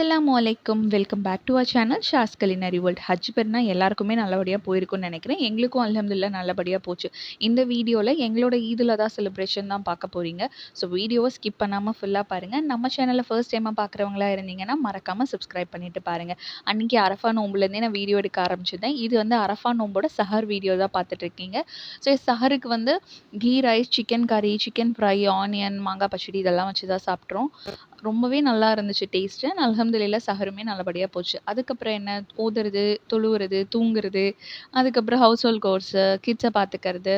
அஸ்ஸலாமு அலைக்கும். Welcome back to our channel Sha's culinary world. Hajj பெருநாள் எல்லாருக்குமே நல்லபடியா போயிருக்கும்னு நெனைக்கிறேன். எங்களுக்கும் அல்ஹம்துலில்லாஹ் நல்லபடியா போச்சு. இந்த வீடியோல எங்களோட ஈதுல் அதா செலிப்ரேஷன் தான் பார்க்க போறீங்க. ஸோ வீடியோவ ஸ்கிப் பண்ணாம ஃபுல்லா பாருங்க. நம்ம சேனல ஃபர்ஸ்ட் டைமா பார்க்குறவங்களா இருந்தீங்கன்னா, மறக்காம சப்ஸ்கிரைப் பண்ணிட்டு பாருங்க. அன்னைக்கு அரஃபா நோம்புலேருந்தே நான் வீடியோ எடுக்க ஆரம்பிச்சிருந்தேன். இது வந்து அரஃபா நோம்போட சஹர் வீடியோ தான் பார்த்துட்ருக்கீங்க. ஸோ சஹருக்கு வந்து கீ ரைஸ், சிக்கன் கறி, சிக்கன் ஃப்ரை, ஆனியன், மாங்காய் பச்சடி இதெல்லாம் வச்சு தான் சாப்பிட்றோம். ரொம்பவே நல்லா இருந்துச்சு டேஸ்ட்டு. அல்ஹம்துலில்லாஹ் சஹருமே நல்லபடியா போச்சு. அதுக்கப்புறம் என்ன ஓதுறது, தொழுவுறது, தூங்குறது, அதுக்கப்புறம் ஹவுஸ் ஹோல்ட் கோர்ஸு, கிட்ஸ பார்த்துக்கிறது.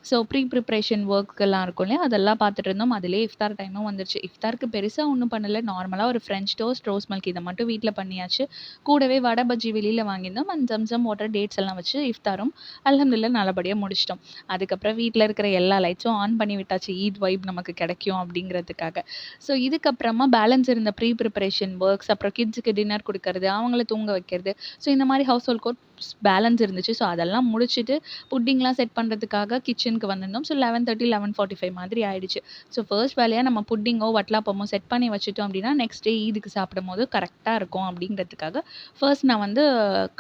ஸோ ப்ரிப்ரேஷன் ஒர்க்லாம் இருக்கும் இல்லையா? அதெல்லாம் பார்த்துட்டு இருந்தோம். அதிலேயே இஃப்தார் டைமும் வந்துருச்சு. இஃப்தாருக்கு பெருசா ஒண்ணும் பண்ணல. நார்மலா ஒரு ஃப்ரெஞ்ச் டோஸ்ட், ரோஸ் மில்க் இத மட்டும் வீட்ல பண்ணியாச்சு. கூடவே வடை, பஜ்ஜி வெளியில வாங்கியிருந்தோம். அண்ட் ஜம்ஸம் வாட்டர், டேட்ஸ் எல்லாம் வச்சு இஃப்தாரும் அல்ஹம்துலில்லாஹ் நல்லபடியா முடிச்சுட்டோம். அதுக்கப்புறம் வீட்ல இருக்கிற எல்லா லைட்ஸும் ஆன் பண்ணி விட்டாச்சு. ஈத் வைப் நமக்கு கிடைக்கும் அப்படிங்கிறதுக்காக. ஸோ இதுக்கப்புறமா பேலன்ஸ் இருந்த ப்ரிப்பரேஷன் ஒர்க்ஸ், அப்புறம் கிட்ஸுக்கு டின்னர் குடுக்கறது, அவங்கள தூங்க வைக்கிறது. ஸோ இந்த மாரி ஹவுஸ் ஹோல்ட் கோர்ஸ் பேலன்ஸ் இருந்துச்சு. ஸோ அதெல்லாம் முடிச்சுட்டு புட்டிங்லாம் செட் பண்றதுக்காக கிச்சனுக்கு வந்திருந்தோம். ஸோ 11:30, 11:45 மாதிரி ஆயிடுச்சு. ஸோ ஃபர்ஸ்ட் வேலையா நம்ம புட்டிங்கோ, வட்டலாப்பமோ செட் பண்ணி வச்சுட்டோம் அப்படின்னா, நெக்ஸ்ட் டே ஈதுக்கு சாப்பிடும்போது கரெக்ட்டா இருக்கும் அப்படிங்கிறதுக்காக, ஃபர்ஸ்ட் நான் வந்து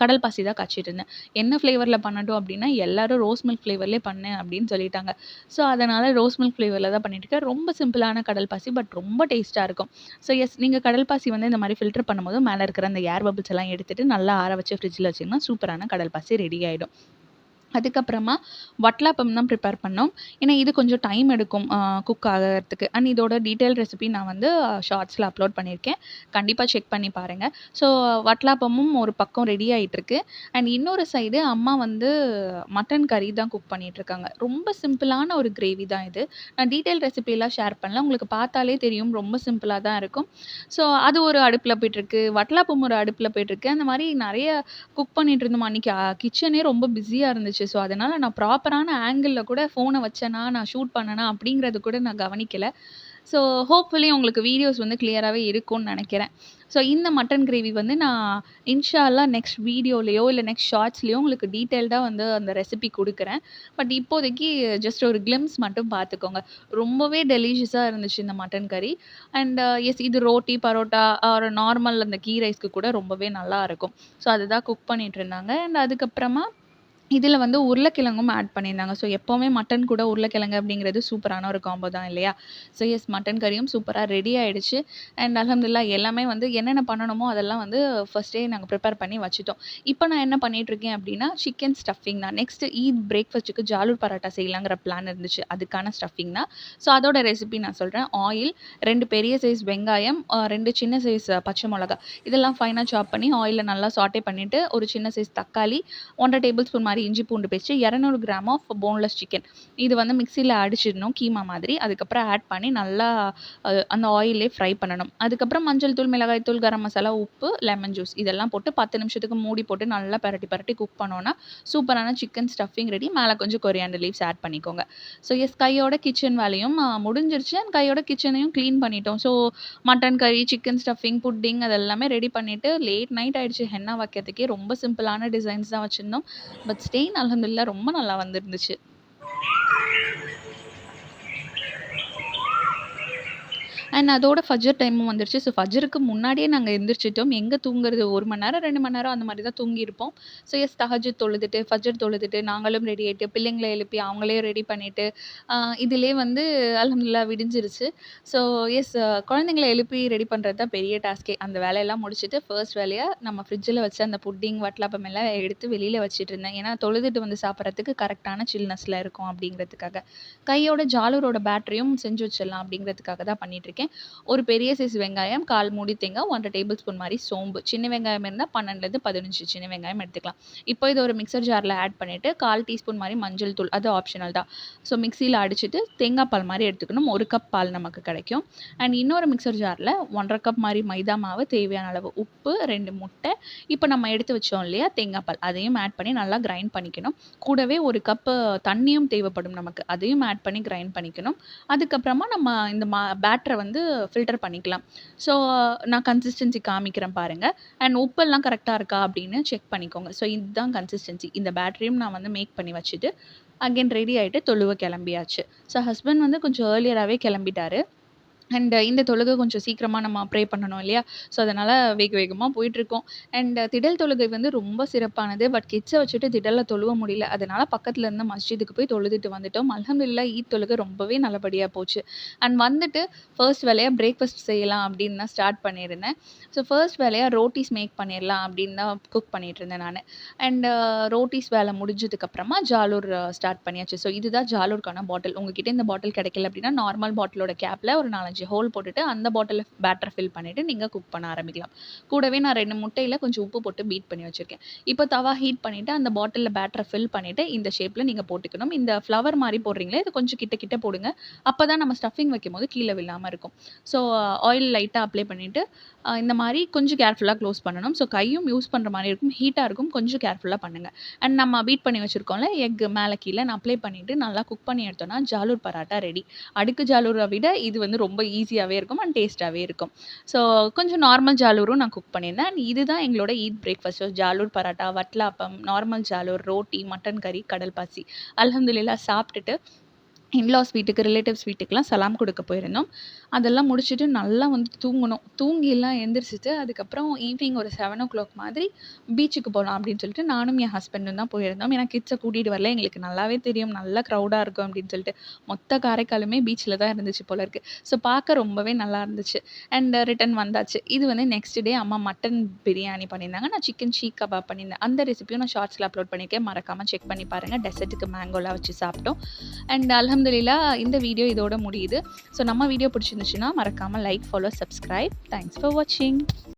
கடல் பாசி தான் காய்ச்சிட்டு இருந்தேன். என்ன ஃப்ளேவர்ல பண்ணட்டும் அப்படின்னா, எல்லாரும் ரோஸ் மில்க் ஃப்ளேவர்லயே பண்ணு அப்படின்னு சொல்லிட்டாங்க. ஸோ அதனால ரோஸ் மில்க் ஃப்ளேவர்ல தான் பண்ணிட்டுருக்கேன். ரொம்ப சிம்பிளான கடல் பாசி. பட் ரொம்ப டேஸ்ட்டா இருக்கும். ஸோ நீங்க கடல் பாசி வந்து இந்த மாரி ஃபில்டர் பண்ணும்போது மேல இருக்கிற அந்த ஏர் பபிள்ஸ் எல்லாம் எடுத்துட்டு நல்லா ஆற வச்சு ஃப்ரிட்ஜ்ல வச்சீங்கன்னா, சூப்பரான கடல் பாசி ரெடி ஆயிடும். அதுக்கப்புறமா வட்டலாப்பம் தான் ப்ரிப்பேர் பண்ணோம். ஏன்னா இது கொஞ்சம் டைம் எடுக்கும் குக் ஆகறதுக்கு. அண்ட் இதோட டீட்டெயில் ரெசிபி நான் வந்து ஷார்ட்ஸ்ல அப்லோட் பண்ணியிருக்கேன். கண்டிப்பா செக் பண்ணி பாருங்க. ஸோ வட்டலாப்பமும் ஒரு பக்கம் ரெடி ஆயிட்டுருக்கு. அண்ட் இன்னொரு சைடு அம்மா வந்து மட்டன் கறி தான் குக் பண்ணிட்டுருக்காங்க. ரொம்ப சிம்பிளான ஒரு கிரேவி தான் இது. நான் டீட்டெயில் ரெசிபிலாம் ஷேர் பண்ணல. உங்களுக்கு பார்த்தாலே தெரியும் ரொம்ப சிம்பிளா தான் இருக்கும். ஸோ அது ஒரு அடுப்புல போயிட்டுருக்கு. வட்டலாப்பம் ஒரு அடுப்புல போயிட்டுருக்கு. அந்த மாரி நெறைய குக் பண்ணிட்டு இருந்தோம். அன்னைக்கு கிச்சனே ரொம்ப பிஸியா இருந்துச்சு. ஸோ, அதனால நான் ப்ராப்பரான ஆங்கிள்ல கூட ஃபோன வச்சேனா, நான் ஷூட் பண்ணேனா அப்படிங்கிறது கூட நான் கவனிக்கல. ஸோ, ஹோப்ஃபுல்லி உங்களுக்கு வீடியோஸ் வந்து கிளியராவே இருக்கும்னு நெனைக்கிறேன். ஸோ, இந்த மட்டன் கிரேவி வந்து நான் இன்ஷா அல்லாஹ் நெக்ஸ்ட் வீடியோலயோ, இல்ல நெக்ஸ்ட் ஷார்ட்ஸ்லயோ உங்களுக்கு டீட்டெயில்டா வந்து அந்த ரெசிபி குடுக்குறேன். பட் இப்போதைக்கு ஜஸ்ட் ஒரு கிளிம்ப்ஸ் மட்டும் பார்த்துக்கோங்க. ரொம்பவே டெலிஷியஸா இருந்துச்சு இந்த மட்டன் கறி. அண்ட் எஸ் இது ரோட்டி, பரோட்டா ஆர் நார்மல் அந்த கீ ரைஸ்க்கு கூட ரொம்பவே நல்லா இருக்கும். ஸோ, அதுதான் குக் பண்ணிட்டு இருந்தாங்க. அண்ட் அதுக்கப்புறமா இதில வந்து உருளைக்கிழங்கும் ஆட் பண்ணியிருந்தாங்க. ஸோ எப்பவுமே மட்டன் கூட உருளைக்கிழங்கு அப்படிங்கிறது சூப்பரான ஒரு காம்போ தான் இல்லையா? ஸோ எஸ் மட்டன் கறியும் சூப்பரா ரெடி ஆயிடுச்சு. அண்ட் அல்ஹம்துலில்லாஹ் எல்லாமே வந்து என்னென்ன பண்ணணுமோ அதெல்லாம் வந்து ஃபர்ஸ்ட்டே நாங்க ப்ரிப்பேர் பண்ணி வச்சுட்டோம். இப்போ நான் என்ன பண்ணிட்டுருக்கேன் அப்படின்னா, சிக்கன் ஸ்டஃபிங் தான். நெக்ஸ்ட் ஈத் பிரேக்ஃபாஸ்ட்டுக்கு ஜாலூர் பராட்டா செய்யலாங்கிற பிளான் இருந்துச்சு. அதுக்கான ஸ்டஃபிங் தான். ஸோ அதோட ரெசிபி நான் சொல்றேன். ஆயில், 2 பெரிய சைஸ் வெங்காயம், 2 சின்ன சைஸ் பச்சை மிளகா இதெல்லாம் ஃபைனா சாப் பண்ணி ஆயில்ல நல்லா சாட்டே பண்ணிட்டு, ஒரு சின்ன சைஸ் தக்காளி, 1 1/2 டேபிள் ஸ்பூன் மாரி இஞ்சி பூண்டு paste, 200 gram of boneless chicken. இது வந்து மிக்ஸில அடிச்சிடணும் கீமா மாதிரி. அதுக்கப்புறம் ஆட் பண்ணி நல்லா அந்த ஆயில்லயே ஃப்ரை பண்ணணும். அதுக்கப்புறம் மஞ்சள் தூள், மிளகாய் தூள், கரம் மசாலா, உப்பு, லெமன் ஜூஸ் இதெல்லாம் போட்டு 10 நிமிஷத்துக்கு மூடி போட்டு நல்லா பெரட்டி பெரட்டி குக் பண்ணோம்னா, சூப்பரான சிக்கன் ஸ்டஃபிங் ரெடி. மேல கொஞ்சம் கொரியாண்டர் லீவ்ஸ் ஆட் பண்ணிக்கோங்க. ஸோ எஸ் கையோட கிச்சன் வேலையும் முடிஞ்சிருச்சு. அண்ட் கையோட கிச்சனையும் கிளீன் பண்ணிட்டோம். ஸோ மட்டன் கறி, சிக்கன் ஸ்டஃபிங், புட்டிங் அது எல்லாமே ரெடி பண்ணிட்டு லேட் நைட் ஆயிடுச்சு. ஹென்னா வைக்கிறதுக்கே ரொம்ப சிம்பிளான டிசைன்ஸ் தான் வச்சிருந்தோம். பட் ஸ்டெயின் அல்ஹம்துலில்லாஹ் ரொம்ப நல்லா வந்திருந்துச்சு. அண்ட் அதோட ஃபஜர் டைமும் வந்துருச்சு. ஸோ ஃபஜருக்கு முன்னாடியே நாங்க எந்திரிச்சுட்டோம். எங்க தூங்குறது 1 மணி நேரம், 2 மணி நேரம் அந்த மாரி தான் தூங்கியிருப்போம். ஸோ எஸ் தஹஜ்ஜுத் தொழுதுட்டு, ஃபஜர் தொழுதுட்டு, நாங்களும் ரெடி ஆயிட்டு, பிள்ளைங்கள எழுப்பி அவங்களையும் ரெடி பண்ணிட்டு, அ இதிலயே வந்து அல்ஹம்துலில்லாஹ் விடிஞ்சிருச்சு. ஸோ எஸ் குழந்தைங்கள எழுப்பி ரெடி பண்றது தான் பெரிய டாஸ்க்கே. அந்த வேலையெல்லாம் முடிச்சுட்டு ஃபர்ஸ்ட் வேலையா நம்ம ஃப்ரிட்ஜில வச்ச அந்த புட்டிங், வட்டலாப்பம் எல்லாம் எடுத்து வெளியில வச்சுட்டு இருந்தேன். ஏன்னா தொழுதுட்டு வந்து சாப்பிடுறதுக்கு கரெக்ட்டான சில்னஸ்ல இருக்கும் அப்படிங்கிறதுக்காக. கையோட ஜாலூரோட பேட்டரியும் செஞ்சு வச்சிடலாம் அப்படிங்கிறதுக்காக தான் பண்ணிட்டுருக்கேன். ஒரு பெரிய சைஸ் வெங்காயம், 1/4 மூடி தேங்காய், 1 1/2 டேபிள் ஸ்பூன் மாரி சோம்பு. சின்ன வெங்காயம் இருந்தா 12லருந்து 15 சின்ன வெங்காயம் எடுத்துக்கலாம். இப்போ இத ஒரு மிக்ஸர் ஜார்ல ஆட் பண்ணிட்டு 1/4 டீஸ்பூன் மாரி மஞ்சள் தூள் அது ஆப்ஷனல் தான். ஸோ மிக்ஸியில அடிச்சுட்டு தேங்காய் பால் மாரி எடுத்துக்கணும். 1 கப் பால் நமக்கு கிடைக்கும். அண்ட் இன்னொரு மிக்ஸர் ஜார்ல 1 1/2 கப் மாரி மைதா மாவு, தேவையான அளவு உப்பு, 2 முட்டை, இப்போ நம்ம எடுத்து வச்சோம் இல்லையா தேங்காய் பால், அதையும் ஆட் பண்ணி நல்லா கிரைண்ட் பண்ணிக்கணும். கூடவே 1 கப்பு தண்ணியும் தேவைப்படும் நமக்கு. அதையும் ஆட் பண்ணி கிரைண்ட் பண்ணிக்கணும். அதுக்கப்புறமா நம்ம இந்த பேட்டர வந்து ஃபில்டர் பண்ணிக்கலாம். ஸோ நான் கன்சிஸ்டன்சி காமிக்கிறேன் பாருங்க. அண்ட் உப்பெல்லாம் கரெக்ட்டா இருக்கா அப்படின்னு செக் பண்ணிக்கோங்க. ஸோ இதுதான் கன்சிஸ்டன்சி. இந்த பேட்டரியும் நான் வந்து மேக் பண்ணி வச்சுட்டு, அகைன் ரெடி ஆயிட்டு தொழுவ கிளம்பியாச்சு. ஸோ ஹஸ்பண்ட் வந்து கொஞ்சம் ஏர்லியராவே கிளம்பிட்டாரு. அண்ட் இந்த தொழுகை கொஞ்சம் சீக்கிரமா நம்ம ப்ரே பண்ணணும் இல்லையா? ஸோ, அதனால வேக வேகமா போயிட்டுருக்கோம். அண்ட் திடல் தொழுகை வந்து ரொம்ப சிறப்பானது. பட் கிட்ஸ வச்சுட்டு திடல்ல தொழுவ முடியல. அதனால பக்கத்துல இருந்த மஸ்ஜிதுக்கு போய் தொழுதுட்டு வந்துட்டோம். அல்ஹம்துலில்லாஹ் ஈத் தொழுகை ரொம்பவே நல்லபடியா போச்சு. அண்ட் வந்துட்டு ஃபர்ஸ்ட் வேலையா பிரேக்ஃபாஸ்ட் செய்யலாம் அப்படின்னு தான் ஸ்டார்ட் பண்ணியிருந்தேன். ஸோ, ஃபர்ஸ்ட் வேலையா ரோட்டீஸ் மேக் பண்ணிரலாம் அப்படின்னு தான் குக் பண்ணிட்டுருந்தேன் நானு. அண்ட் ரோட்டீஸ் வேலை முடிஞ்சதுக்கப்புறமா ஜாலூர் ஸ்டார்ட் பண்ணியாச்சு. ஸோ, இதுதான் ஜாலூர்க்கான பாட்டில். உங்ககிட்ட இந்த பாட்டில் கிடைக்கல அப்படின்னா, நார்மல் பாட்டிலோட கேப்ல ஒரு 4, 5 ஹோல் போட்டுட்டு அந்த பாட்டில்ல பேட்டர் ஃபில் பண்ணிட்டு நீங்க குக் பண்ண ஆரம்பிக்கலாம். கூடவே நான் 2 முட்டையில கொஞ்சம் உப்பு போட்டு பீட் பண்ணி வச்சிருக்கேன். இப்போ தவா ஹீட் பண்ணிட்டு அந்த பாட்டில்ல பேட்டர ஃபில் பண்ணிட்டு இந்த ஷேப்ல நீங்க போட்டுக்கணும். இந்த ஃப்ளவர் மாரி போடுறீங்களே, இது கொஞ்சம் கிட்ட கிட்ட போடுங்க. அப்பதான் நம்ம ஸ்டஃபிங் வைக்கும்போது கீழ விழாம இருக்கும். ஸோ ஆயில் லைட்டா அப்ளை பண்ணிட்டு, இந்த மாரி கொஞ்சம் கேர்ஃபுல்லா க்ளோஸ் பண்ணணும். ஸோ கையும் யூஸ் பண்ற மாரி இருக்கும். ஹீட்டா இருக்கும். கொஞ்சம் கேர்ஃபுல்லா பண்ணுங்க. அண்ட் நம்ம பீட் பண்ணி வச்சிருக்கோம்ல, எக் மேல கீழன்னு அப்ளை பண்ணிட்டு நல்லா குக் பண்ணி எடுத்தோம்னா, ஜாலூர் பராட்டா ரெடி. அடுக்கு ஜாலூர விட இது வந்து ரொம்ப ஈஸியாவே இருக்கும் அண்ட் டேஸ்ட்டாவே இருக்கும். ஸோ கொஞ்சம் நார்மல் ஜாலூரும் நான் குக் பண்ணியிருந்தேன். அண்ட் இதுதான் எங்களோட ஈத் பிரேக்ஃபாஸ்ட். ஸோ ஜாலூர் பராட்டா, வட்லாப்பம், நார்மல் ஜாலூர், ரோட்டி, மட்டன் கறி, கடல் பாசி. அல்ஹம்துலில்லாஹ் சாப்ட்டுட்டு இன்லாஸ் வீட்டுக்கு, ரிலேட்டிவ்ஸ் வீட்டுக்குலாம் சலாம் குடுக்க போயிருந்தோம். அதெல்லாம் முடிச்சுட்டு நல்லா வந்து தூங்குனோம். தூங்கிலாம் எந்திரிச்சுட்டு, அதுக்கப்புறம் ஈவினிங் ஒரு 7:00 மாதிரி பீச்சுக்கு போலாம் அப்படின்னு சொல்லிட்டு நானும் என் ஹஸ்பண்டும் தான் போயிருந்தோம். ஏன்னா கிட்ஸ கூட்டிட்டு வரல. எங்களுக்கு நல்லாவே தெரியும். நல்லா க்ரவுடா இருக்கும் அப்படின்னு சொல்லிட்டு. மொத்த காரைக்காலுமே பீச்ல தான் இருந்துச்சு போல இருக்கு. ஸோ பார்க்க ரொம்பவே நல்லா இருந்துச்சு. அண்ட் ரிட்டர்ன் வந்தாச்சு. இது வந்து நெக்ஸ்ட் டே அம்மா மட்டன் பிரியாணி பண்ணியிருந்தாங்க. நான் சிக்கன் ஷீக் கபாப் பண்ணியிருந்தேன். அந்த ரெசிபியும் நான் ஷார்ட்ஸ்ல அப்லோட் பண்ணியிருக்கேன். மறக்காம செக் பண்ணி பாருங்க. டெசர்ட்டுக்கு மேங்கோலாம் வச்சு சாப்பிட்டோம். அண்ட் அல்ஹம்துலில்லாஹ் இந்த வீடியோ இதோட முடியுது. ஸோ நம்ம வீடியோ பிடிச்சிருந்துச்சுன்னா மறக்காம like, follow, subscribe. Thanks for வாட்சிங்.